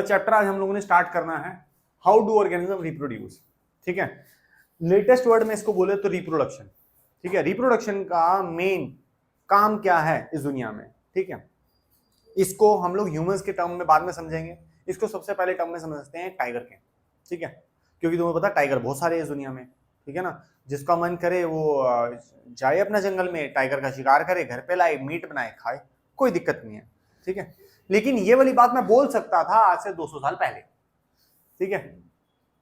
Chapter आज हम लोगों ने स्टार्ट करना है, हाउ डू ऑर्गेनिज्म रिप्रोड्यूस। ठीक है, लेटेस्ट वर्ड में इसको बोले तो रिप्रोडक्शन। ठीक है, रिप्रोडक्शन का मेन काम क्या है इस दुनिया में। ठीक है, इसको हम लोग ह्यूमंस के टर्म में बाद में समझेंगे, इसको सबसे पहले टर्म में समझते हैं टाइगर के। ठीक है, क्योंकि तुम्हें पता टाइगर बहुत सारे हैं इस दुनिया में। ठीक है ना, जिसका मन करे वो जाए अपना जंगल में टाइगर का शिकार करे, घर पे लाए, मीट बनाए खाए, कोई दिक्कत नहीं है। ठीक है, लेकिन ये वाली बात मैं बोल सकता था आज से 200 साल पहले। ठीक है,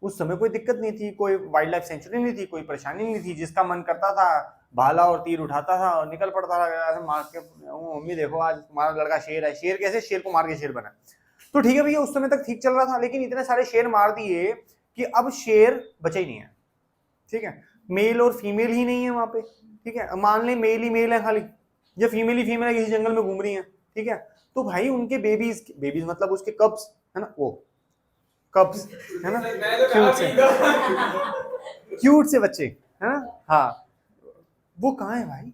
उस समय कोई दिक्कत नहीं थी, कोई वाइल्ड लाइफ सेंचुरी नहीं थी, कोई परेशानी नहीं थी। जिसका मन करता था भाला और तीर उठाता था और निकल पड़ता था मार के, मम्मी देखो आज तुम्हारा लड़का शेर है। शेर कैसे? शेर को मार के शेर बना। तो ठीक है भैया, उस समय तक ठीक चल रहा था, लेकिन इतने सारे शेर मार दिए कि अब शेर बचा ही नहीं है। ठीक है, मेल और फीमेल ही नहीं है वहां पे। ठीक है, मान ले मेल ही मेल है खाली, या फीमेल ही फीमेल है, किसी जंगल में घूम रही है। ठीक है, तो भाई उनके बेबीज मतलब उसके कब्स है ना, वो कब्स है ना, क्यूट से बच्चे है ना, हाँ, वो कहाँ है भाई?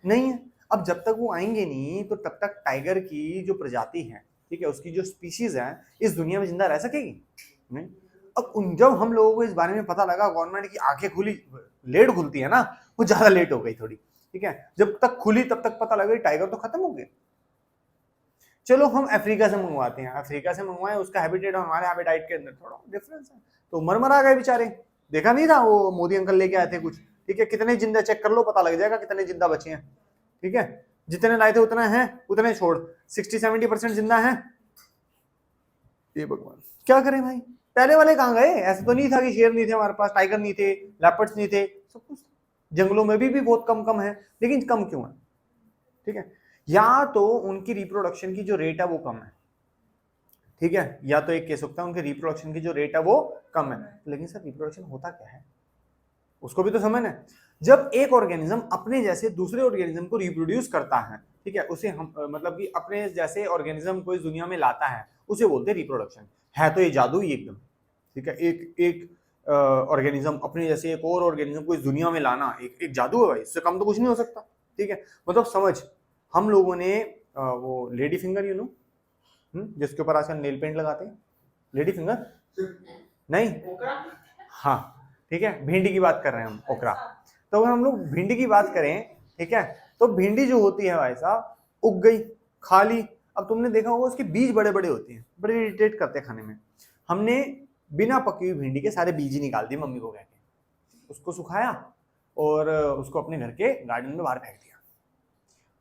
नहीं है। अब जब तक वो आएंगे नहीं तो तब तक टाइगर की जो प्रजाति है, ठीक है, उसकी जो स्पीशीज है इस दुनिया में जिंदा रह सकेगी नहीं। अब जब हम लोगों को इस बारे में पता लगा, गवर्नमेंट की आंखें खुली, लेट खुलती है ना, वो ज्यादा लेट हो गई थोड़ी। ठीक है, जब तक खुली तब तक पता लगा टाइगर तो खत्म हो गए। चलो हम अफ्रीका से मंगवाते हैं, अफ्रीका से मंगवाए, उसका हैबिटेट और हमारे हैबिटेट के अंदर थोड़ा डिफरेंस है, तो मर आ गए बेचारे। देखा नहीं था वो मोदी अंकल लेके आए थे कुछ। ठीक है, कितने जिंदा चेक कर लो, पता लग जाएगा कितने जिंदा बचे हैं। ठीक है, जितने लाए थे उतना है, उतने छोड़, 60-70% जिंदा है। ये भगवान क्या करें भाई, पहले वाले कहाँ गए? ऐसा तो नहीं था कि शेर नहीं थे हमारे पास, टाइगर नहीं थे, लेपर्ड्स नहीं थे, सब कुछ जंगलों में भी बहुत कम कम है, लेकिन कम क्यों है? ठीक है, या तो उनकी रिप्रोडक्शन की जो रेट है वो कम है। ठीक है, या तो एक केस होता है उनके रिप्रोडक्शन की जो रेट है वो कम है। लेकिन सर रिप्रोडक्शन होता क्या है, उसको भी तो समझना है। जब एक ऑर्गेनिज्म अपने जैसे दूसरे ऑर्गेनिज्म को रिप्रोड्यूस करता है, ठीक है, उसे हम मतलब कि अपने जैसे ऑर्गेनिज्म को इस दुनिया में लाता है, उसे बोलते हैं रिप्रोडक्शन। है तो ये जादू ही एकदम। ठीक है, एक एक ऑर्गेनिज्म अपने जैसे एक और ऑर्गेनिज्म को इस दुनिया में लाना एक जादू है भाई, इससे कम तो कुछ नहीं हो सकता। ठीक है, मतलब समझ, हम लोगों ने वो लेडी फिंगर यू नो, जिसके ऊपर आजकल नेल पेंट लगाते हैं, लेडी फिंगर नहीं, हाँ ठीक है, भिंडी की बात कर रहे हैं हम, ओकरा। तो अगर हम लोग भिंडी की बात करें, ठीक है, तो भिंडी जो होती है भाई साहब, उग गई, खा ली। अब तुमने देखा होगा उसके बीज बड़े बड़े होते हैं, बड़े इरिटेट करते हैं खाने में। हमने बिना पकी हुई भिंडी के सारे बीज ही निकाल दिए मम्मी को कह के, उसको सुखाया और उसको अपने घर के गार्डन में बाहर फेंक दिया।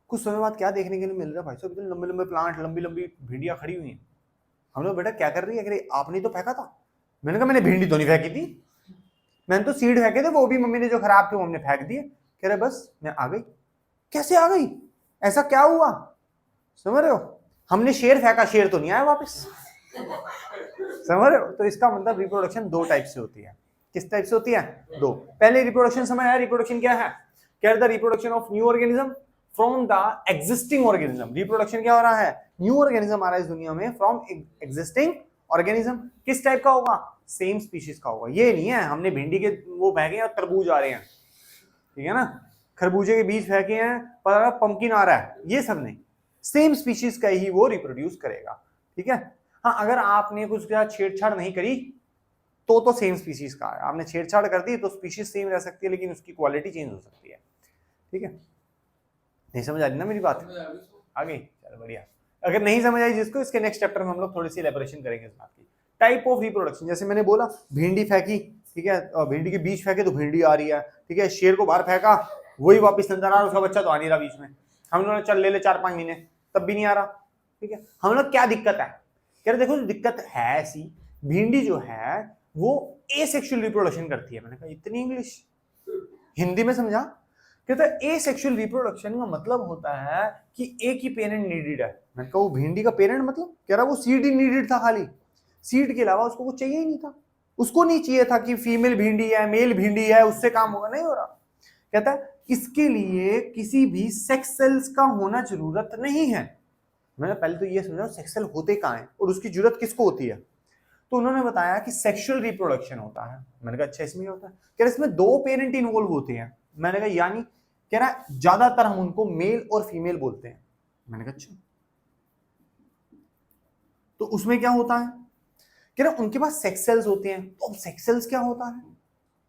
कुछ समय बाद क्या देखने के लिए मिल रहा है भाई साहब, इतने लंबे लंबे प्लांट, लंबी लंबी भिंडियां खड़ी हुई हैं। हम लोग बेटा क्या कर रही है, अरे आपने तो फेंका था। मैंने कहा मैंने भिंडी तो नहीं फेंकी थी, मैंने तो सीड फेंके थे, वो भी मम्मी ने जो खराब थे वो हमने फेंक दिए। कह रहे बस मैं आ गई। कैसे आ गई, ऐसा क्या हुआ? समझ रहे हो, हमने शेर फेंका, शेर तो नहीं आया वापस। समझ रहे हो, तो इसका मतलब रिप्रोडक्शन दो टाइप से होती है। किस टाइप से होती है? दो। पहले रिप्रोडक्शन समझ आया, रिप्रोडक्शन क्या है? क्या the reproduction of new organism from the existing organism. Reproduction क्या हो रहा है? न्यू ऑर्गेनिज्म आ रहा है इस दुनिया में फ्रॉम एग्जिस्टिंग ऑर्गेनिज्म। किस टाइप का होगा? सेम स्पीशीज का होगा। ये नहीं है हमने भिंडी के वो फेंके और तरबूज आ रहे हैं, ठीक है ना, खरबूजे के बीज फेंके हैं पर पंपकिन आ रहा है, ये सब नहीं, सेम स्पीशीज का ही वो रिप्रोड्यूस करेगा। ठीक है, हाँ, अगर आपने कुछ छेड़छाड़ नहीं करी तो सेम स्पीशीज का है, आपने छेड़छाड़ कर दी तो स्पीशीज सेम रह सकती है लेकिन उसकी क्वालिटी चेंज हो सकती है। ठीक है, नहीं समझ आ रही ना मेरी बात? आ गई, चलो बढ़िया। अगर नहीं समझ आई जिसको, इसके नेक्स्ट चैप्टर में हम लोग थोड़ी सी एलैबोरेशन करेंगे इस बात की। टाइप ऑफ रिप्रोडक्शन, जैसे मैंने बोला भिंडी फेंकी, ठीक है, भिंडी के बीज फेंके तो भिंडी आ रही है। ठीक है, शेर को बाहर फेंका, वही वापस अंदर आ रहा, उसका बच्चा तो आ नहीं रहा बीच में। हम लोगों ने चल ले 4-5 महीने, तब भी नहीं आ रहा। ठीक है, हम लोग क्या दिक्कत है? कह रहे देखो दिक्कत है ऐसी, भिंडी जो है वो एसेक्सुअल रिप्रोडक्शन करती है। मैंने कहा इतनी इंग्लिश, हिंदी में समझा? कहता है एसेक्सुअल रिप्रोडक्शन का मतलब होता है कि एक ही पेरेंट नीडेड है। मैंने कहा वो भिंडी का पेरेंट मतलब? कह रहा वो सीड ही नीडेड था, खाली सीड के अलावा उसको कुछ चाहिए ही नहीं था। उसको नहीं चाहिए था कि फीमेल भिंडी है, मेल भिंडी है, उससे काम होगा, नहीं हो रहा। कहता है इसके लिए किसी भी सेक्स सेल्स का होना जरूरत नहीं है। मैंने पहले तो ये समझा सेक्स सेल होते कहाँ हैं और उसकी जरूरत किसको होती है, तो उन्होंने बताया कि सेक्सुअल रिप्रोडक्शन होता है। मैंने कहा अच्छा इसमें होता है? कह रहे इसमें 2 पेरेंट इन्वॉल्व होते हैं। मैंने कहा यानी? कह रहा ज्यादातर हम उनको मेल और फीमेल बोलते हैं। मैंने कहा अच्छा, तो उसमें क्या होता है? कह रहे उनके पास सेक्स सेल्स होते हैं। तो अब सेक्स सेल्स क्या होता है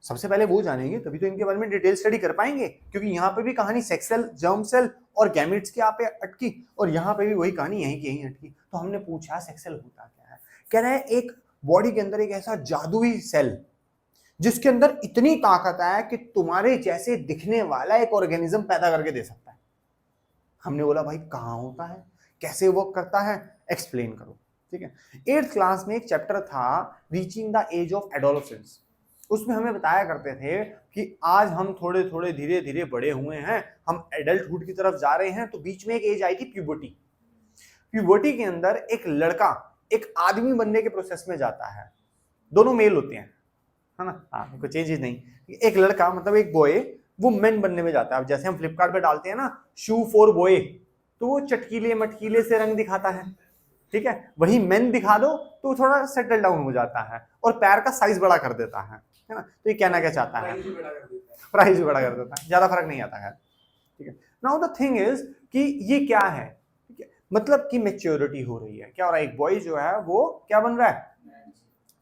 सबसे पहले वो जानेंगे, तभी तो इनके बारे में डिटेल स्टडी कर पाएंगे, क्योंकि यहाँ पे भी कहानी सेक्स सेल, जर्म सेल और गैमेट्स की यहाँ पे अटकी, और यहाँ पे भी वही कहानी यहीं की यहीं अटकी। तो हमने पूछा सेक्स सेल होता क्या है। कह रहे हैं एक बॉडी के अंदर एक ऐसा जादुई सेल जिसके अंदर इतनी ताकत है कि तुम्हारे जैसे दिखने वाला एक ऑर्गेनिज्म पैदा करके दे सकता है। हमने बोला भाई कहाँ होता है, कैसे वर्क करता है, एक्सप्लेन करो। ठीक है, 8th क्लास में एक चैप्टर था reaching the age of adolescence. उसमें हमें बताया करते थे कि आज हम थोड़े थोड़े धीरे धीरे बड़े हुए हैं, हम एडल्टहुड की तरफ जा रहे हैं। तो बीच में एक एज आई थी प्यूबर्टी। प्यूबर्टी के अंदर एक लड़का एक आदमी बनने के प्रोसेस में जाता है, दोनों मेल होते हैं, है ना, हाँ कोई चेंजेस नहीं। एक लड़का मतलब एक बॉय वो मेन बनने में जाता है। अब जैसे हम फ्लिपकार्ट पे डालते हैं ना शू फॉर बॉय, तो वो चटकीले मटकीले से रंग दिखाता है, ठीक है, वही मेन दिखा दो तो थोड़ा सेटल डाउन हो जाता है और पैर का साइज बड़ा कर देता है ना। तो ये कहना क्या चाहता है, प्राइस भी बड़ा कर देता है, ज्यादा फर्क नहीं आता है। ठीक है, नाउ द थिंग इज कि ये क्या है, ठीक है, मतलब कि मेच्योरिटी हो रही है। क्या हो रहा है, एक बॉय जो है वो क्या बन रहा है,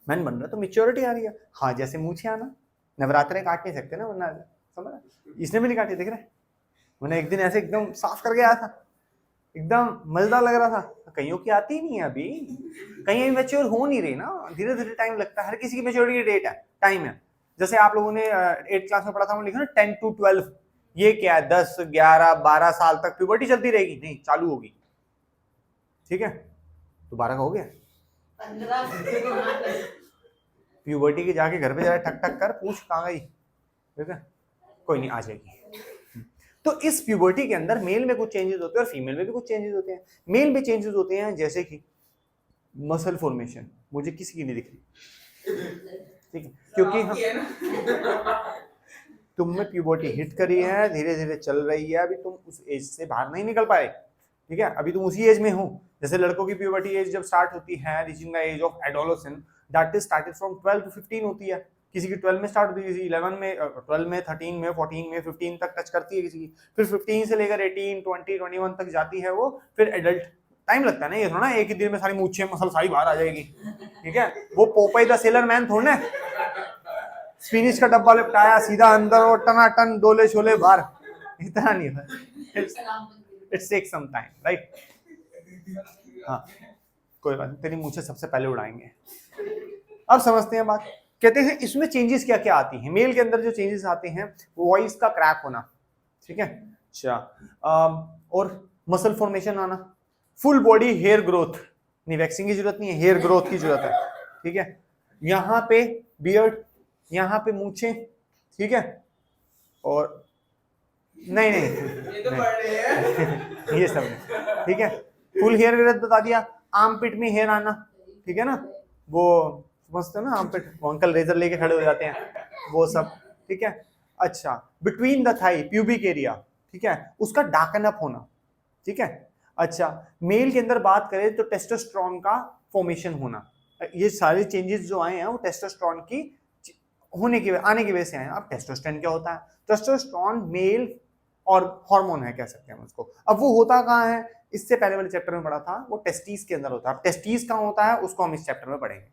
मैन बन रहा है, तो मेच्योरिटी आ रही है। हाँ जैसे मूछे आना, नवरात्रे काट नहीं सकते ना, वरना समझ, इसने भी नहीं काटी, देख रहे, मैंने एक दिन ऐसे एकदम साफ करके आया था, एकदम मजेदार लग रहा था। कईयों की आती ही नहीं है अभी, कहीं मैच्योर हो नहीं रही ना, धीरे धीरे टाइम लगता है, हर किसी की मैच्योरिटी की डेट है, टाइम है। जैसे आप लोगों ने 8th क्लास में पढ़ा था, लिखा ना 10 to 12, ये क्या है, 10 11 12 साल तक प्यूबर्टी चलती रहेगी, नहीं चालू होगी, ठीक है, तो 12 का हो गया, 15 प्यूबर्टी के जाके घर पे जाके ठक ठक कर पूछ कहाँ गई, ठीक है, कोई नहीं आ जाएगी। तो इस प्यूबर्टी के अंदर मेल में कुछ चेंजेस होते हैं और फीमेल में भी कुछ चेंजेस होते हैं। मेल में चेंजेस होते हैं जैसे कि मसल फॉर्मेशन, मुझे किसी की नहीं दिख रही, ठीक है, क्योंकि हम तुम में प्यूबर्टी हिट करी है, धीरे धीरे चल रही है, अभी तुम उस एज से बाहर नहीं निकल पाए, ठीक है, अभी तुम उसी एज में हो। जैसे लड़कों की प्यूबर्टी एज जब स्टार्ट होती है, reaching the age of adolescence, that is started from 12 to 15 होती है। किसी की 12 में स्टार्ट होती है, किसी 11 में, 12 में, 13 में, 14 में, 15 तक टच करती है किसी की, फिर 15 से लेकर 18 20 21 तक जाती है वो, फिर एडल्ट। टाइम लगता है ना, ये थोड़ा एक ही दिन में सारी मूछें मसल सारी बाहर आ जाएगी, ठीक है, वो पोपाई द सेलर मैन थोड़ा, स्पिनिच का डब्बा लिपटाया सीधा अंदर और टनाटन डोले शोले बाहर, इतना नहीं है, it's take some time, right. हाँ कोई बात नहीं, तेरी मूछें सबसे पहले उड़ाएंगे। अब समझते हैं बात, कहते हैं इसमें चेंजेस क्या क्या आती हैं। मेल के अंदर जो चेंजेस आते हैं, वॉइस का क्रैक होना, ठीक है, अच्छा, और मसल फॉर्मेशन आना, फुल बॉडी हेयर ग्रोथ, नहीं वैक्सिंग की जरूरत नहीं है, हेयर ग्रोथ की जरूरत है, ठीक है, यहाँ पे बियर्ड, यहाँ पे मूछें, ठीक है, और नहीं नहीं ये तो पढ़ रहे हैं ये सब, ठीक है, फुल हेयर ग्रोथ बता दिया, आर्म पिट में हेयर आना, ठीक है ना, वो समझते हो ना, आर्म पिट, वो अंकल रेजर लेके खड़े हो जाते हैं, वो सब, ठीक है। अच्छा, between the thigh, pubic area, ठीक है, उसका डार्कन अप होना, ठीक है। अच्छा, मेल के अंदर बात करें तो टेस्टोस्टेरोन का फॉर्मेशन होना, ये सारे चेंजेस जो आए हैं वो टेस्टोस्टेरोन की होने की आने की वजह से आए हैं। अब टेस्टोस्टेरोन क्या होता है, टेस्टोस्टेरोन मेल और हार्मोन है, कह सकते हैं उसको। अब वो होता कहाँ है, इससे पहले वाले चैप्टर में पढ़ा था, वो टेस्टिस के अंदर होता है। अब टेस्टिस कहाँ होता है उसको हम इस चैप्टर में पढ़ेंगे,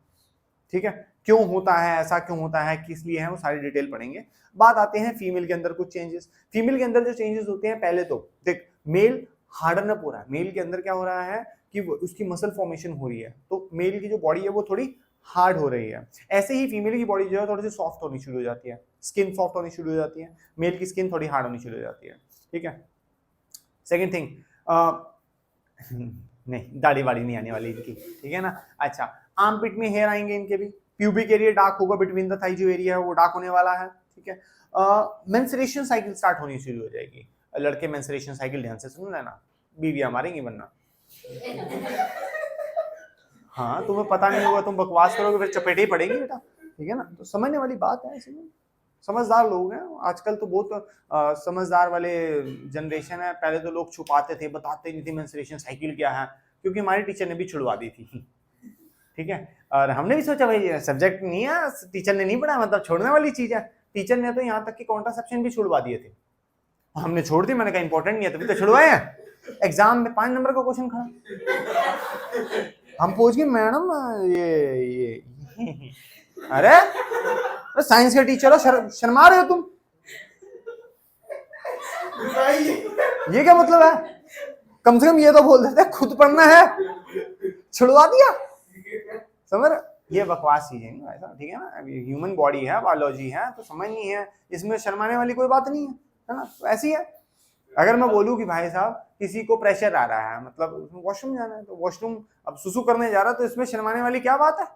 ठीक है, क्यों होता है ऐसा, क्यों होता है, किस लिए है, वो सारी डिटेल पढ़ेंगे। बात आते हैं फीमेल के अंदर कुछ चेंजेस। फीमेल के अंदर जो चेंजेस होते हैं, पहले तो देख, मेल हार्डन अप हो रहा है, मेल के अंदर क्या हो रहा है कि उसकी मसल फॉर्मेशन हो रही है, तो मेल की जो बॉडी है वो थोड़ी हार्ड हो रही है। ऐसे ही फीमेल की बॉडी जो है थोड़ी सी सॉफ्ट होनी शुरू हो जाती है, स्किन सॉफ्ट होनी शुरू हो जाती है, मेल की स्किन थोड़ी हार्ड होनी शुरू हो जाती है, ठीक है। सेकेंड थिंग, नहीं दाढ़ी वाड़ी नहीं आने वाली इनकी, ठीक है ना। अच्छा, आर्म पिट में हेयर आएंगे इनके भी, प्यूबिक एरिया डार्क होगा, बिटवीन द थाई जो एरिया है वो डार्क होने वाला है, ठीक है। मेंस्ट्रुएशन साइकिल स्टार्ट होनी शुरू हो जाएगी। लड़के मेंस्ट्रुएशन साइकिल ध्यान से सुन लेना, बीवियां मारेंगी वरना। हाँ तुम्हें पता नहीं होगा, तुम बकवास करोगे फिर चपेटे ही पड़ेगी बेटा, ठीक है ना। तो समझने वाली बात है, समझदार लोग हैं आजकल तो, बहुत समझदार वाले जनरेशन है। पहले तो लोग छुपाते थे, बताते नहीं थे मेंस्ट्रुएशन साइकिल क्या है, क्योंकि हमारी टीचर ने भी छुड़वा दी थी, ठीक है। और हमने भी सोचा भाई सब्जेक्ट नहीं है, टीचर ने नहीं पढ़ा मतलब छोड़ने वाली चीज है। टीचर ने तो यहाँ तक कि कॉन्ट्रासेप्शन भी छुड़वा दिए थे, हमने छोड़ दी, मैंने कहा इंपॉर्टेंट नहीं है, तभी तो छुड़वाए हैं। एग्जाम में 5 नंबर का क्वेश्चन खड़ा, हम पूछ गए मैडम अरे साइंस के टीचर हो, शर्मा रहे हो तुम? ये क्या मतलब है? कम से कम ये तो बोल देते खुद पढ़ना है, छुड़वा दिया। समझ? ये बकवास चीज है ऐसा, ठीक है ना? ह्यूमन बॉडी है, बायोलॉजी है, तो समझ नहीं है, इसमें शर्माने वाली कोई बात नहीं है ना? तो ऐसी है। अगर मैं बोलूं कि भाई साहब किसी को प्रेशर आ रहा है, मतलब वॉशरूम जाना है, तो वॉशरूम अब सुसु करने जा रहा है, तो इसमें शर्माने वाली क्या बात है?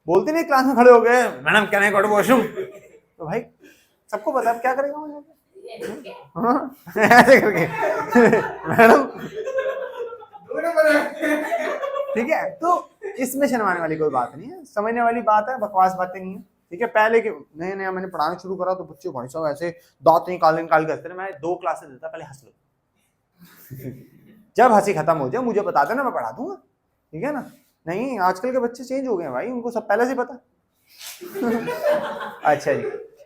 बोलते नहीं क्लास में खड़े हो गए, madam can I go to washroom? तो भाई सबको पता क्या करेगा मुझे, हाँ ऐसे करके मैडम, ठीक है? तो इसमें शर्माने वाली कोई बात नहीं है, समझने वाली बात है, बकवास बातें नहीं है, ठीक है? पहले के नया नया मैंने पढ़ाना शुरू करा तो बच्चे भाई साहब ऐसे दांत निकाल करते थे। मैं 2 क्लासेस देता, पहले हंस लो जब हंसी खत्म हो जाए मुझे बता देना, मैं पढ़ा दूंगा, ठीक है ना? नहीं, आजकल के बच्चे चेंज हो गए हैं भाई, उनको सब पहले से पता अच्छा जी,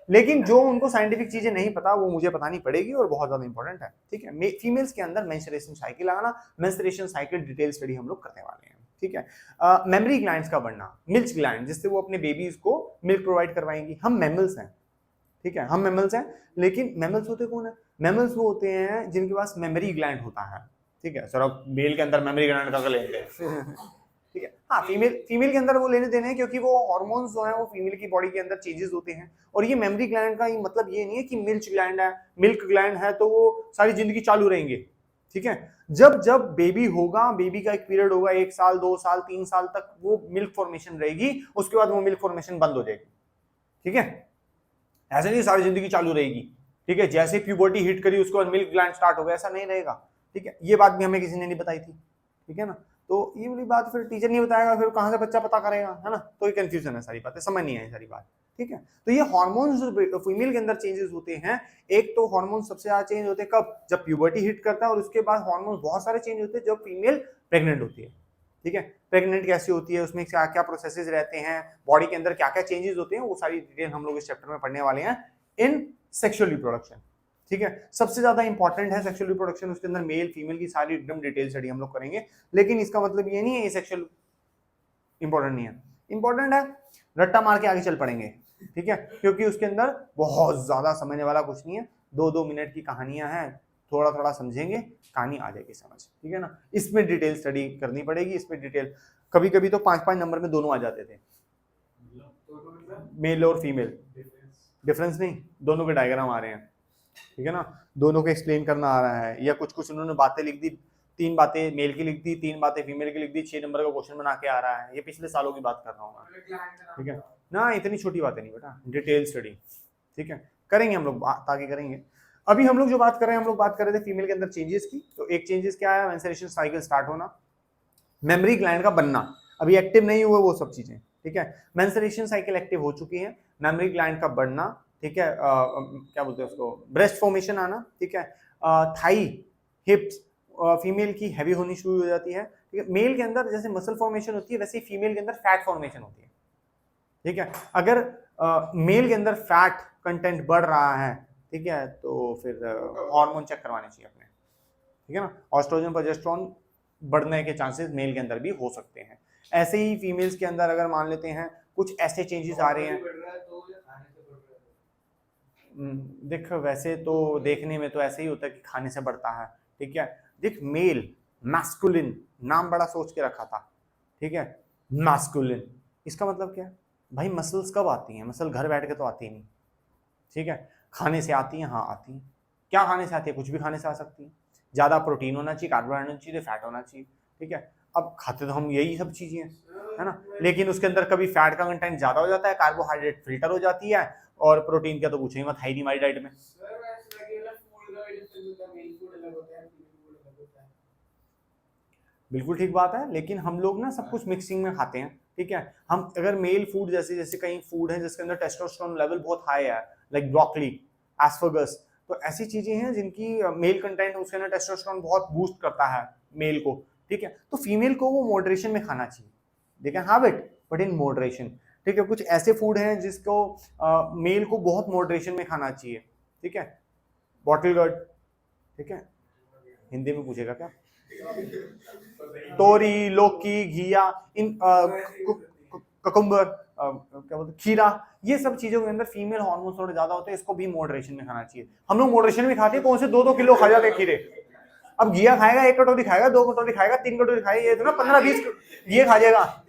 लेकिन जो उनको साइंटिफिक चीजें नहीं पता वो मुझे बतानी पड़ेगी और बहुत ज्यादा इंपॉर्टेंट है, ठीक है? फीमेल्स के अंदर मेंस्ट्रुएशन साइकिल आना, मेंस्ट्रुएशन साइकिल डिटेल स्टडी हम लोग करने वाले हैं, ठीक है? मेमरी ग्लैंड्स का बढ़ना, मिल्क ग्लैंड जिससे वो अपने बेबीज को मिल्क प्रोवाइड करवाएंगी। हम मैमल्स हैं, ठीक है? हम मैमल्स हैं, लेकिन मैमल्स होते कौन है? मैमल्स वो होते हैं जिनके पास मेमोरी ग्लैंड होता है, ठीक है? सर अब मेल के अंदर मेमोरी ग्लैंड का लेते हैं ठीक है? हाँ, फीमेल के अंदर वो लेने देने हैं, क्योंकि वो हार्मोन्स जो है वो फीमेल की बॉडी के अंदर चेंजेस होते हैं। और ये मेमोरी ग्लैंड का मतलब ये नहीं है कि मिल्क ग्लैंड है तो वो सारी जिंदगी चालू रहेंगे, ठीक है? जब जब बेबी होगा, बेबी का एक पीरियड होगा, 1 साल 2 साल 3 साल तक वो मिल्क फॉर्मेशन रहेगी, उसके बाद वो मिल्क फॉर्मेशन बंद हो जाएगी, ठीक है? ऐसे नहीं सारी जिंदगी चालू रहेगी, ठीक है? जैसे प्यूबर्टी हिट करी उसके बाद मिल्क ग्लैंड स्टार्ट हो गया, ऐसा नहीं रहेगा, ठीक है? ये बात भी हमें किसी ने नहीं बताई थी, ठीक है ना? तो ये वाली बात फिर टीचर नहीं बताएगा, फिर कहां से बच्चा पता करेगा, है ना? तो ये कंफ्यूजन है, सारी बातें समझ नहीं आई सारी बात, ठीक है? तो ये हार्मोन्स जो फीमेल के अंदर चेंजेस होते हैं, एक तो हार्मोन सबसे ज्यादा चेंज होते हैं कब? जब प्यूबर्टी हिट करता है, और उसके बाद हार्मोन बहुत सारे चेंज होते हैं जब फीमेल प्रेग्नेंट होती है, ठीक है? प्रेग्नेंट कैसी होती है, उसमें क्या क्या प्रोसेसेस रहते हैं, बॉडी के अंदर क्या क्या चेंजेस होते हैं, वो सारी डिटेल हम लोग इस चैप्टर में पढ़ने वाले हैं इन सेक्सुअल रिप्रोडक्शन, ठीक है? सबसे ज्यादा इंपॉर्टेंट है सेक्सुअल रिप्रोडक्शन, उसके अंदर मेल फीमेल की सारी एकदम डिटेल स्टडी हम लोग करेंगे, लेकिन इसका मतलब ये नहीं है ये सेक्सुअल इंपॉर्टेंट नहीं है, इंपॉर्टेंट है, रट्टा मार के आगे चल पड़ेंगे, ठीक है? क्योंकि उसके अंदर बहुत ज्यादा समझने वाला कुछ नहीं है, 2-2 मिनट की कहानियां हैं, थोड़ा थोड़ा समझेंगे, कहानी आ जाएगी समझ, ठीक है ना? इसमें डिटेल स्टडी करनी पड़ेगी, इसमें डिटेल, कभी कभी तो 5-5 नंबर में दोनों आ जाते थे, मेल और फीमेल, डिफरेंस नहीं, दोनों के डायग्राम आ रहे हैं, ठीक है ना? दोनों को एक्सप्लेन करना आ रहा है, या कुछ कुछ उन्होंने बातें लिख दी, 3 बातें मेल की लिख दी, 3 बातें फीमेल की लिख दी, 6 नंबर का क्वेश्चन बना के आ रहा है। ये पिछले सालों की बात कर रहा हूँ मैं, ठीक है ना? इतनी छोटी बातें नहीं बेटा, डिटेल स्टडी, ठीक है? करेंगे हम लोग, आगे करेंगे। अभी हम लोग जो बात कर रहे हैं, हम लोग बात कर रहे थे फीमेल के अंदर चेंजेस की। तो एक चेंजेस क्या है? मेंस्ट्रुएशन साइकिल स्टार्ट होना, मेमोरी ग्लैंड का बनना, अभी एक्टिव नहीं हुआ वो सब चीजें, ठीक है? मेंस्ट्रुएशन साइकिल एक्टिव हो चुकी है, मेमोरी ग्लैंड का बढ़ना, ठीक है? क्या बोलते हैं उसको, ब्रेस्ट फॉर्मेशन आना, ठीक है? थाई हिप्स फीमेल की हैवी होनी शुरू हो जाती है, ठीक है? मेल के अंदर जैसे मसल फॉर्मेशन होती है, वैसे ही फीमेल के अंदर फैट फॉर्मेशन होती है, ठीक है? अगर मेल के अंदर फैट कंटेंट बढ़ रहा है, ठीक है, तो फिर हार्मोन चेक करवाने चाहिए अपने, ठीक है ना? ऑस्ट्रोजन प्रोजेस्टेरोन बढ़ने के चांसेस मेल के अंदर भी हो सकते हैं। ऐसे ही फीमेल्स के अंदर अगर मान लेते हैं कुछ ऐसे चेंजेस आ रहे हैं, देख वैसे तो देखने में तो ऐसे ही होता है कि खाने से बढ़ता है, ठीक है? देख मेल मैस्कुलिन नाम बड़ा सोच के रखा था, ठीक है? मैस्कुलिन, इसका मतलब क्या है भाई? मसल्स कब आती हैं? मसल घर बैठ के तो आती नहीं, ठीक है? खाने से आती है, हाँ आती है। क्या खाने से आती है? कुछ भी खाने से आ सकती है। ज्यादा प्रोटीन होना चाहिए, कार्बोहाइड्रेट होना चाहिए, फैट होना चाहिए, ठीक है? अब खाते तो हम यही सब चीजें हैं, है ना? लेकिन उसके अंदर कभी फैट का कंटेंट ज्यादा हो जाता है, कार्बोहाइड्रेट फिल्टर हो जाती है, और प्रोटीन का तो पूछो ही मत, है ही नहीं हमारी डाइट में। बिल्कुल ठीक बात है, लेकिन हम लोग ना सब कुछ मिक्सिंग में खाते हैं, ठीक है? हम अगर मेल फूड जैसे जैसे कई फूड है जिसके अंदर टेस्टोस्टेरोन लेवल बहुत हाई है, लाइक ब्रोकली, एस्परगस, तो ऐसी चीजें हैं जिनकी मेल कंटेंट उसके अंदर टेस्टोस्टेरोन बहुत बूस्ट करता है मेल को, ठीक है? तो फीमेल को वो मॉडरेशन में खाना चाहिए, they can have it but in moderation, ठीक है? कुछ ऐसे फूड हैं जिसको मेल को बहुत मॉडरेशन में खाना चाहिए, ठीक है? बॉटल गर्ड, ठीक है? हिंदी में पूछेगा क्या? तोरी, लौकी, घिया, इन ककुम्बर, क्या बोलते हैं, खीरा, ये सब चीजों के अंदर फीमेल हार्मोन्स थोड़े ज्यादा होते हैं, इसको भी मॉडरेशन में खाना चाहिए। हम लोग मॉडरेशन में खाते हैं, कौन से 2-2 किलो खा जाते हैं खीरे। अब घिया खाएगा 1 कटोरी खाएगा, 2 कटोरी खाएगा, 3 कटोरी खाएगा, ये तो ना 15-20 ये खा जाएगा।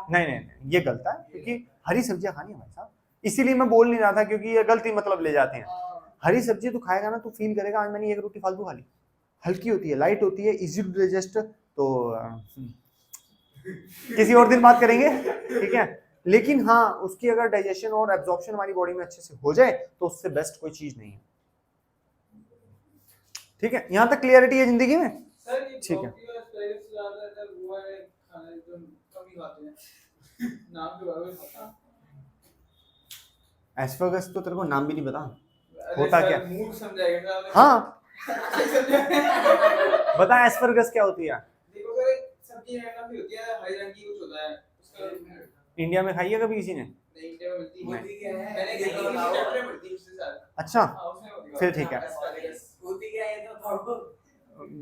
नहीं, ये गलत है, क्योंकि हरी सब्जियां खानी है भाई साहब। इसीलिए मैं बोल नहीं रहा था, क्योंकि ये गलती मतलब ले जाते हैं। हरी सब्जी तो खाएगा ना, तो फील करेगा आज मैंने 1 रोटी फालतू खा ली। हल्की होती है, लाइट होती है, इजी टू डाइजेस्ट। तो किसी और दिन बात करेंगे, ठीक है। लेकिन हाँ, उसकी अगर डाइजेशन और एब्जॉर्प्शन हमारी बॉडी में अच्छे से हो जाए तो उससे बेस्ट कोई चीज नहीं है, ठीक है। यहां तक क्लियरिटी है जिंदगी में, ठीक है। एस्फेगस तो तेरे को नाम भी नहीं पता होता क्या? हाँ बता एस्फेगस क्या होती है? सब्जी होती है, हरे रंग की कुछ होता है उसका। इंडिया में खाई है कभी किसी ने? नहीं, इंडिया में मिलती है। मैंने अच्छा, फिर ठीक है।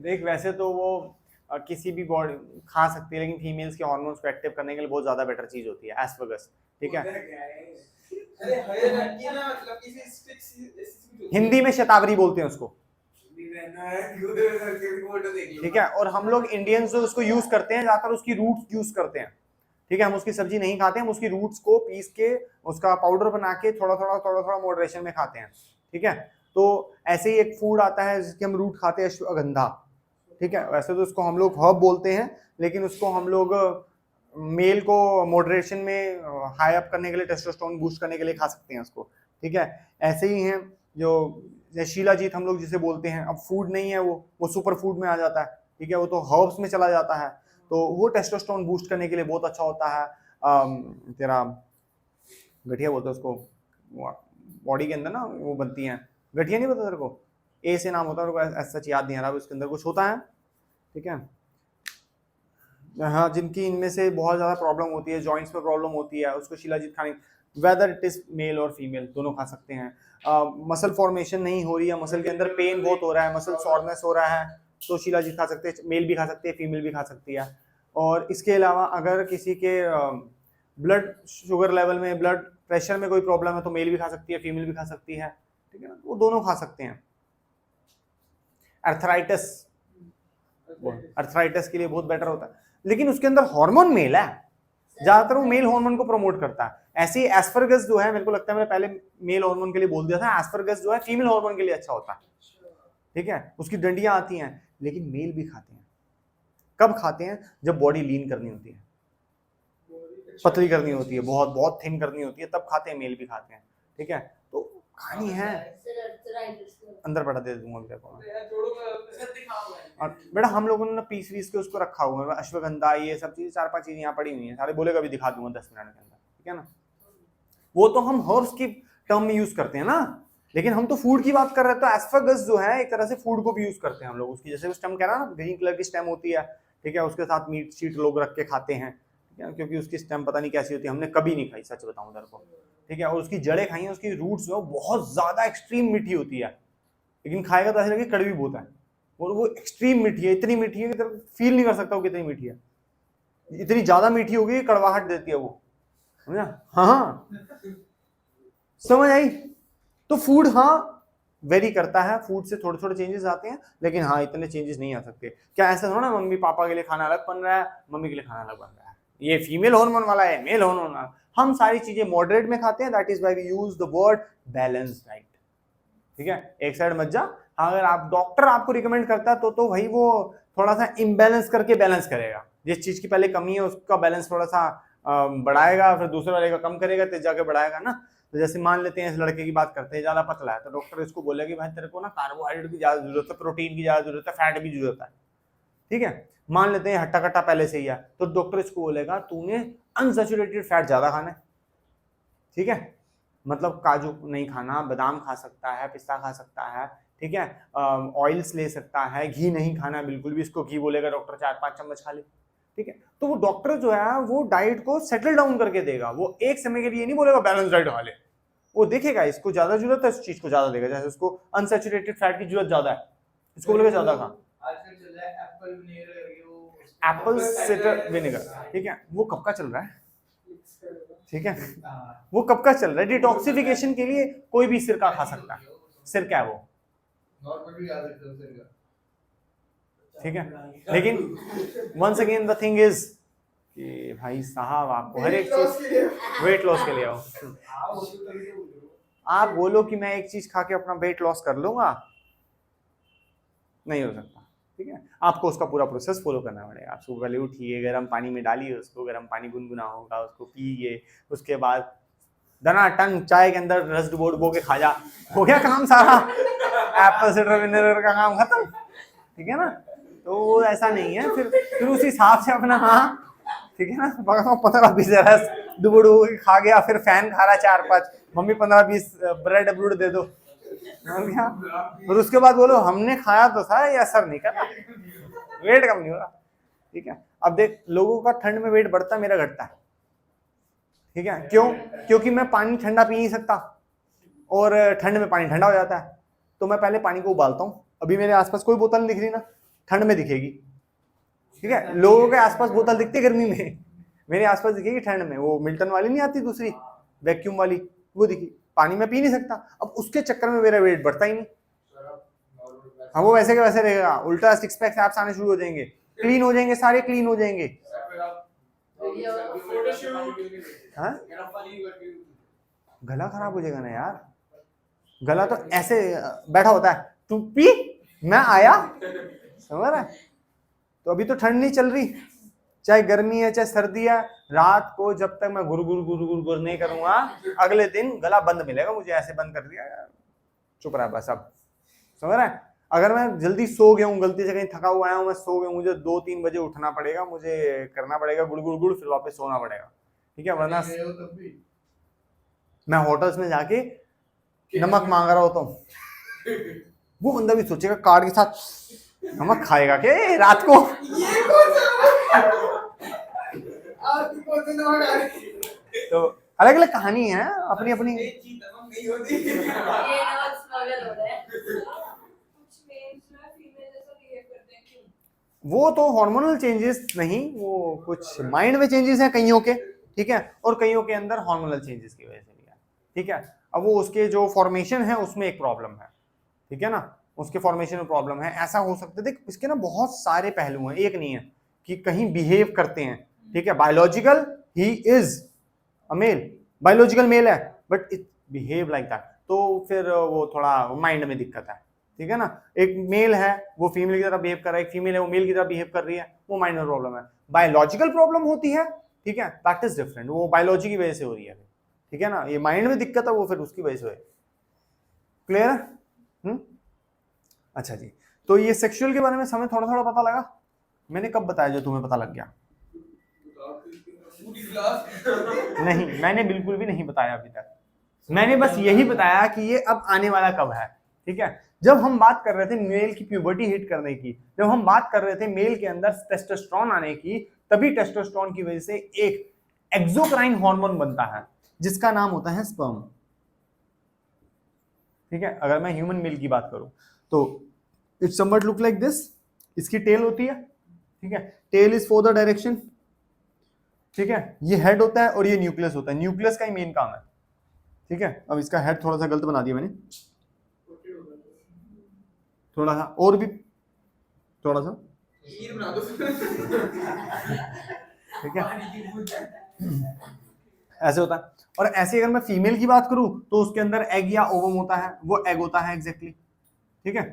देख, वैसे तो वो किसी भी बॉडी खा सकती है, लेकिन फीमेल्स के हार्मोन्स को एक्टिव करने के लिए बहुत ज्यादा बेटर चीज होती है एस्फेगस, ठीक है। हिंदी में शतावरी बोलते हैं उसको, ठीक है। और हम लोग इंडियंस जो उसको यूज करते हैं, ज्यादातर उसकी रूट्स यूज करते हैं, ठीक है। हम उसकी सब्जी नहीं खाते, हम उसकी रूट्स को पीस के उसका पाउडर बना के थोड़ा थोड़ा मॉडरेशन में खाते हैं, ठीक है। तो ऐसे ही एक फूड आता है जिसके हम रूट खाते हैं, अश्वगंधा, ठीक है। वैसे तो उसको हम लोग हर्ब बोलते हैं, लेकिन उसको हम लोग मेल को मॉडरेशन में हाई अप करने के लिए, टेस्टोस्टेरोन बूस्ट करने के लिए खा सकते हैं उसको, ठीक है। ऐसे ही हैं जो शिलाजीत हम लोग जिसे बोलते हैं, अब फूड नहीं है, वो सुपर फूड में आ जाता है, ठीक है। वो तो हर्ब्स में चला जाता है, तो वो टेस्टोस्टेरोन बूस्ट करने के लिए बहुत अच्छा होता है। तेरा गठिया बोलते हैं उसको, बॉडी के अंदर ना वो बनती हैं, गठिया नहीं पता तेरे को? ए से नाम होता है, ऐसा सच याद नहीं आ रहा, उसके अंदर कुछ होता है, ठीक है। हाँ, जिनकी इनमें से बहुत ज्यादा प्रॉब्लम होती है, जॉइंट्स में प्रॉब्लम होती है, उसको शिलाजीत खाने, वेदर इट इज मेल और फीमेल दोनों खा सकते हैं। मसल फॉर्मेशन नहीं हो रही है, मसल के अंदर पेन बहुत हो रहा है, मसल सॉरनेस हो रहा है, तो शिलाजीत खा सकते हैं, मेल भी खा सकते हैं, फीमेल भी खा सकती है। और इसके अलावा अगर किसी के ब्लड शुगर लेवल में, ब्लड प्रेशर में कोई प्रॉब्लम है, तो मेल भी खा सकती है, फीमेल भी खा सकती है, ठीक है ना, वो दोनों खा सकते हैं। अर्थराइटिस के लिए बहुत बेटर होता है, लेकिन उसके अंदर हार्मोन मेल है, ज्यादातर वो मेल हार्मोन को प्रमोट करता है। ऐसे ही एस्परगस जो है, मेरे को लगता है मैंने पहले मेल हार्मोन के लिए बोल दिया था, एस्परगस जो है फीमेल हार्मोन के लिए अच्छा होता है, ठीक है। उसकी डंडियां आती हैं, लेकिन मेल भी खाते हैं। कब खाते हैं? जब बॉडी लीन करनी होती है, पतली करनी होती है, बहुत बहुत थिन करनी होती है, तब खाते हैं, मेल भी खाते हैं, ठीक है। तो खानी है, अंदर बढ़ा दे दूंगा मेरे को। और बेटा हम लोगों ने पीस के उसको रखा हुआ है, अश्वगंधा, ये सब चीजें 4-5 चीजें यहाँ पड़ी हुई हैं, सारे बोलेगा भी दिखा दूंगा 10 मिनट के अंदर, ठीक है ना। वो तो हम हर्ब्स की टर्म में यूज करते हैं ना, लेकिन हम तो फूड की बात कर रहे हैं। तो एस्फेगस जो है एक तरह से फूड को भी यूज करते हैं हम लोग, उसकी जैसे स्टेम कह रहा ना, ग्रीन कलर की स्टेम होती है, ठीक है, उसके साथ मीट शीट लोग रख के खाते हैं, ठीक है, क्योंकि उसकी स्टेम पता नहीं कैसी होती है, हमने कभी नहीं खाई, सच बताऊं तेरे को, ठीक है। और उसकी जड़ें खाई हैं, उसकी रूट्स जो है बहुत ज्यादा एक्सट्रीम मीठी होती है, लेकिन खाएगा तो ऐसे लगे कड़वी बहुत है, और वो एक्सट्रीम मीठी है, इतनी मीठी है कि तेरे फील नहीं कर सकता वो कितनी मीठी है, इतनी ज्यादा मीठी होगी कड़वाहट देती है वो, समझा? हाँ, समझ आई? तो फूड हाँ वेरी करता है, फूड से थोड़े थोड़े चेंजेस आते हैं, लेकिन हाँ इतने चेंजेस नहीं आ सकते। क्या ऐसा थोड़ा ना मम्मी पापा के लिए खाना अलग बन रहा है, मम्मी के लिए खाना अलग बन रहा है, ये फीमेल हार्मोन वाला है, मेल हार्मोन वाला। हम सारी चीजें मॉडरेट में खाते हैं, that is why we use the word balanced diet, ठीक है। एक साइड मत जा, अगर आप डॉक्टर आपको रिकमेंड करता है तो भाई वो थोड़ा सा इम्बैलेंस करके बैलेंस करेगा, जिस चीज की पहले कमी है उसका बैलेंस थोड़ा सा बढ़ाएगा, फिर दूसरे वाले का कम करेगा, तो जाके बढ़ाएगा ना। तो जैसे मान लेते हैं इस लड़के की बात करते हैं, ज्यादा पतला है, तो डॉक्टर इसको बोलेगा कि भाई तेरे को ना कार्बोहाइड्रेट की ज्यादा जरूरत है, प्रोटीन की ज्यादा जरूरत है, फैट की जरूरत है, ठीक है। मान लेते हैं हट्टा कट्टा पहले से ही है, तो डॉक्टर इसको बोलेगा तूने अनसैचुरेटेड फैट ज्यादा खाना है, ठीक है, मतलब काजू नहीं खाना, बादाम खा सकता है, पिस्ता खा सकता है, ठीक है, ऑयल्स ले सकता है, घी नहीं खाना बिल्कुल भी, इसको घी बोलेगा डॉक्टर 4-5 चम्मच खा ले, ठीक है। तो वो डॉक्टर जो है वो डाइट को सेटल डाउन करके देगा, वो एक समय के लिए नहीं बोलेगा बैलेंस डाइट खा ले, वो देखेगा इसको ज्यादा जरूरत है, इस चीज को ज्यादा देगा, जैसे उसको अनसैचुरेटेड फैट की जरूरत ज्यादा है, इसको बोलेगा ज्यादा खा। एप्पल सिडर विनेगर, ठीक है, वो कब का चल रहा है, ठीक है, वो कब का चल रहा है। डिटॉक्सिफिकेशन के लिए कोई भी सिरका खा सकता है, सिरका है वो, ठीक है। लेकिन once again the thing is कि भाई साहब आपको हर एक चीज वेट लॉस के लिए आओ, आप बोलो कि मैं एक चीज खा के अपना वेट लॉस कर लूंगा, नहीं हो सकता, ठीक है। आपको उसका पूरा प्रोसेस फॉलो करना पड़ेगा। आप सुबह पहले उठिए, गर्म पानी में डालिए उसको, गर्म पानी गुनगुना होगा उसको पिए, उसके बाद टन चाय के अंदर रस डुबो के खा जा, हो गया काम सारा, एप्पल साइडर विनेगर का काम खत्म, ठीक है ना। तो ऐसा नहीं है, फिर उस हिसाब से अपना, हाँ ठीक है ना, 15-20 रस डुबो के खा गया, फिर फैन खा रहा 4-5, मम्मी 15-20 ब्रेड ब्रूड दे दो, और उसके बाद बोलो हमने खाया तो था, ये असर नहीं कर, वेट कम नहीं हो रहा, ठीक है। अब देख लोगों का ठंड में वेट बढ़ता है, मेरा घटता है, ठीक है। क्यों? क्योंकि मैं पानी ठंडा पी नहीं सकता, और ठंड में पानी ठंडा हो जाता है, तो मैं पहले पानी को उबालता हूँ। अभी मेरे आसपास कोई बोतल नहीं दिख रही ना, ठंड में दिखेगी, ठीक है। लोगों के आसपास बोतल दिखती है गर्मी में, मेरे आसपास दिखेगी ठंड में, वो मिल्टन वाली नहीं आती दूसरी वैक्यूम वाली, वो दिखी। पानी में पी नहीं सकता, अब उसके चक्कर में मेरा वेट बढ़ता ही नहीं। हाँ वो वैसे के वैसे रहेगा, उल्टा सिक्स पैक्स एब्स आने शुरू हो जाएंगे, क्लीन हो जाएंगे, सारे क्लीन हो जाएंगे। हाँ गला खराब हो जाएगा ना यार, गला तो ऐसे बैठा होता है, तू पी मैं आया, समझ रहा है। तो अभी तो ठंड नहीं चल रही, चाहे गर्मी है चाहे सर्दी है, रात को जब तक मैं गुर नहीं करूंगा, अगले दिन गला बंद मिलेगा मुझे, ऐसे बंद कर दिया यार, चुप रहा बस। अब समझ रहा है, अगर मैं जल्दी सो गया हूँ, गलती से कहीं थका हुआ आया हूँ, मैं सो गया हूँ, मुझे 2-3 बजे उठना पड़ेगा, मुझे करना पड़ेगा गुड़ फिर वापस सोना पड़ेगा, ठीक है। वरना मैं होटल्स में जाके नमक मांग रहा होता हूँ, वो बंदा भी सोचेगा कार्ड के साथ नमक खाएगा क्या रात को, तो अलग अलग कहानी है अपनी अपनी। वो तो हार्मोनल चेंजेस नहीं, वो कुछ माइंड में चेंजेस हैं कईयों के, ठीक है, और कईयों के अंदर हार्मोनल चेंजेस की वजह से भी है, ठीक है। अब वो उसके जो फॉर्मेशन है उसमें एक प्रॉब्लम है, ठीक है ना, उसके फॉर्मेशन में प्रॉब्लम है, ऐसा हो सकता है। देख इसके ना बहुत सारे पहलू हैं, एक नहीं है कि कहीं बिहेव करते हैं, ठीक है, biological he is a male, biological male है but it behave like that, तो फिर वो थोड़ा माइंड में दिक्कत है, ठीक है ना। एक मेल है वो फीमेल की तरह बिहेव कर रहा है, एक फीमेल है वो मेल की तरह बिहेव कर रही है, वो माइंड में प्रॉब्लम है। बायोलॉजिकल प्रॉब्लम होती है, ठीक है, दैट इज डिफरेंट, वो बायोलॉजी की वजह से हो रही है, ठीक है ना। ये माइंड में दिक्कत है वो फिर उसकी वजह से है, क्लियर है? अच्छा जी, तो ये सेक्सुअल के बारे में समय थोड़ा थोड़ा पता लगा, मैंने कब बताया जो तुम्हें पता लग गया? नहीं मैंने बिल्कुल भी नहीं बताया अभी तक, मैंने बस यही बताया कि ये अब आने वाला कब है, ठीक है। जब हम बात कर रहे थे मेल की प्यूबर्टी हिट करने की, जब हम बात कर रहे थे मेल के अंदर टेस्टोस्टेरोन आने की, तभी टेस्टोस्टेरोन की वजह से एक एक्सोक्राइन हार्मोन बनता है जिसका नाम होता है स्पर्म, ठीक है। अगर मैं ह्यूमन मेल की बात करूं तो it somewhat look like this, इसकी टेल होती है, ठीक है, tail is for the direction, ठीक है, ये हेड होता है और ये न्यूक्लियस होता है, न्यूक्लियस का ही मेन काम है, ठीक है। अब इसका हेड थोड़ा सा गलत बना दिया मैंने, थोड़ा सा और भी थोड़ा सा, ठीक है, ऐसे होता है। और ऐसे अगर मैं फीमेल की बात करूं तो उसके अंदर एग या ओवम होता है, वो एग होता है एग्जैक्टली, ठीक है।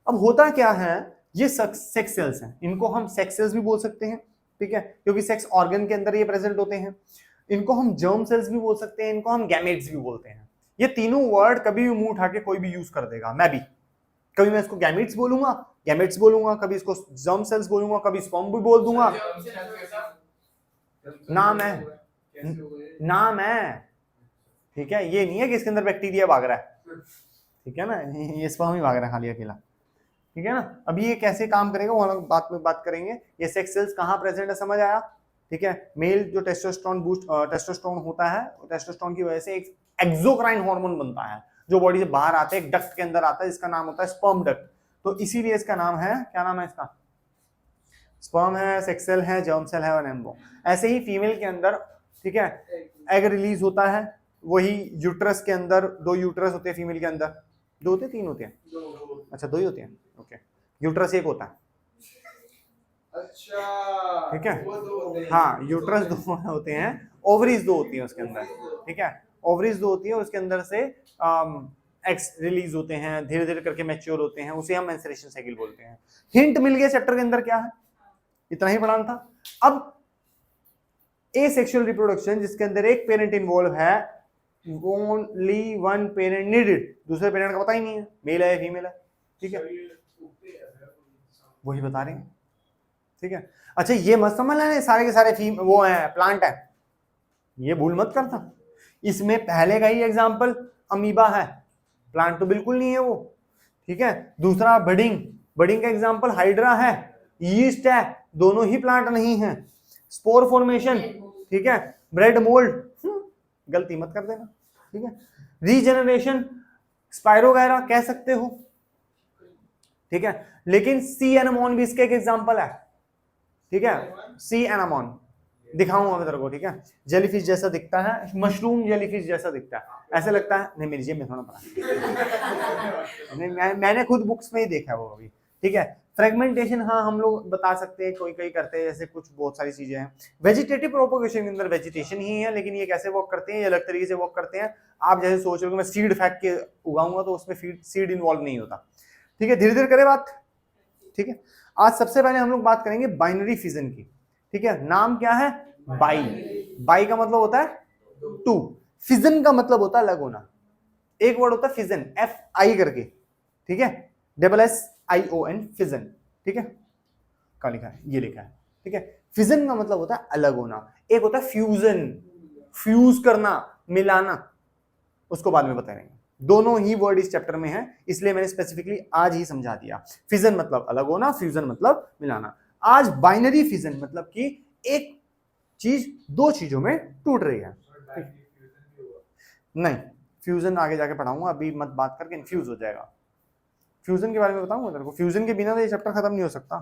अब होता क्या है, ये सेक्स सेल्स हैं, इनको हम सेक्स सेल्स भी बोल सकते हैं, ठीक है, क्योंकि सेक्स ऑर्गन के अंदर ये प्रेजेंट होते हैं। इनको हम जर्म सेल्स भी बोल सकते हैं, इनको हम गैमेट्स भी बोलते हैं। ये तीनों वर्ड कभी भी मुंह उठा के कोई भी यूज कर देगा, मैं भी कभी मैं इसको गैमेट्स बोलूंगा, गैमेट्स बोलूंगा, कभी इसको जर्म सेल्स बोलूंगा, कभी स्पर्म भी बोल दूंगा, नाम है, नाम है, ठीक है। ये नहीं है कि इसके अंदर बैक्टीरिया भाग रहा है, ठीक है ना, ये स्पर्म ही भाग रहा है खाली अकेला, ठीक है ना। अभी ये कैसे काम करेगा वो हम बात में बात करेंगे। ये सेक्स सेल्स कहाँ प्रेजेंट है समझ आया, ठीक है। मेल जो टेस्टोस्टेरोन बूस्ट टेस्टोस्टेरोन होता है, टेस्टोस्टेरोन की वजह से एक एक्सोक्राइन हार्मोन बनता है जो बॉडी से बाहर आता है, एक डक्ट के अंदर आता है जिसका नाम होता है स्पर्म डक्ट, तो इसीलिए इसका नाम है, क्या नाम है इसका, स्पर्म है, सेक्स सेल है, जर्म सेल है और एम्ब्रो। ऐसे ही फीमेल के अंदर, ठीक है, एग रिलीज होता है, वही यूट्रस के अंदर, 2 यूट्रस होते हैं फीमेल के अंदर, 2 होते हैं 3 होते हैं? अच्छा 2 ही होते हैं, ओके। यूट्रस एक होता है, अच्छा ठीक है, वो 2 होते हैं। हाँ यूट्रस 2 होते हैं, ओवरीज 2 होती है उसके अंदर, ठीक है, ओवरीज 2 होती है, उसके अंदर से एग्स रिलीज होते हैं, धीरे धीरे करके मैच्योर होते हैं, उसे हम मेंस्ट्रुएशन साइकिल बोलते हैं। हिंट मिल गया चैप्टर के अंदर क्या है, इतना ही पढ़ाना था। अब एसेक्सुअल रिप्रोडक्शन जिसके अंदर एक पेरेंट इन्वॉल्व है, ओनली वन पेरेंट नीडेड, दूसरे पेरेंट का पता ही नहीं है मेल है या फीमेल है, ठीक है, वही बता रहे हैं, ठीक है। अच्छा ये मत समझ लेना सारे के सारे वो है प्लांट है, ये भूल मत करता, इसमें पहले का ही एग्जांपल अमीबा है, प्लांट तो बिल्कुल नहीं है वो, ठीक है। दूसरा बडिंग, बडिंग का एग्जांपल हाइड्रा है, यीस्ट है, दोनों ही प्लांट नहीं है। स्पोर फॉर्मेशन, ठीक है, ब्रेड मोल्ड, गलती मत कर देना, ठीक है। रीजेनरेशन, स्पाइरोगैरा कह सकते हो, ठीक है, लेकिन सी एनामोन भी इसका एक एग्जांपल है, ठीक है, सी एनामोन दिखाऊंगा मैं तेरे को, ठीक है, जेलीफिश जैसा दिखता है, मशरूम जेलीफिश जैसा दिखता है, ऐसे लगता है, नहीं मेरी जेब में थोड़ा पड़ा मैंने खुद बुक्स में ही देखा है वो अभी, ठीक है। फ्रेगमेंटेशन हाँ हम लोग बता सकते हैं, कोई कोई करते हैं, जैसे कुछ बहुत सारी चीजें हैं। वेजिटेटिव प्रोपोगेशन के अंदर वेजिटेशन ही है, लेकिन ये कैसे वर्क करते हैं, ये अलग तरीके से वर्क करते हैं। आप जैसे सोच रहे हो कि मैं सीड फेंक के उगाऊंगा तो उसमें सीड इन्वॉल्व नहीं होता, ठीक है, धीरे धीरे करे बात, ठीक है। आज सबसे पहले हम लोग बात करेंगे बाइनरी फिजन की, ठीक है, नाम क्या है, बाई, बाई का मतलब होता है 2, फिजन का मतलब होता है अलग होना, एक वर्ड होता है फिजन, एफ आई करके, ठीक है, SSION फिजन, ठीक है, क्या लिखा है, ये लिखा है, ठीक है। फिजन का मतलब होता है अलग होना, एक होता है फ्यूजन, फ्यूज करना, मिलाना, उसको बाद में बताएंगे, दोनों ही वर्ड इस चैप्टर में है, इसलिए मैंने स्पेसिफिकली आज ही समझा दिया। फिजन मतलब अलग होना, फ्यूजन मतलब मिलाना। आज बाइनरी फिजन मतलब कि एक चीज 2 चीजों में टूट रही है, नहीं फ्यूजन आगे जाके पढ़ाऊंगा, अभी मत बात करके इन्फ्यूज हो जाएगा। फ्यूजन के बारे में बताऊंगा तेरे को, फ्यूजन के बिना तो ये चैप्टर खत्म नहीं हो सकता।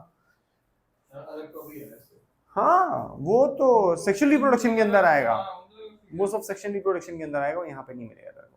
हाँ वो तो सेक्सुअल रिप्रोडक्शन के अंदर आएगा, वो सब सेक्सुअल रिप्रोडक्शन के अंदर आएगा, यहाँ पे नहीं मिलेगा तेरे को।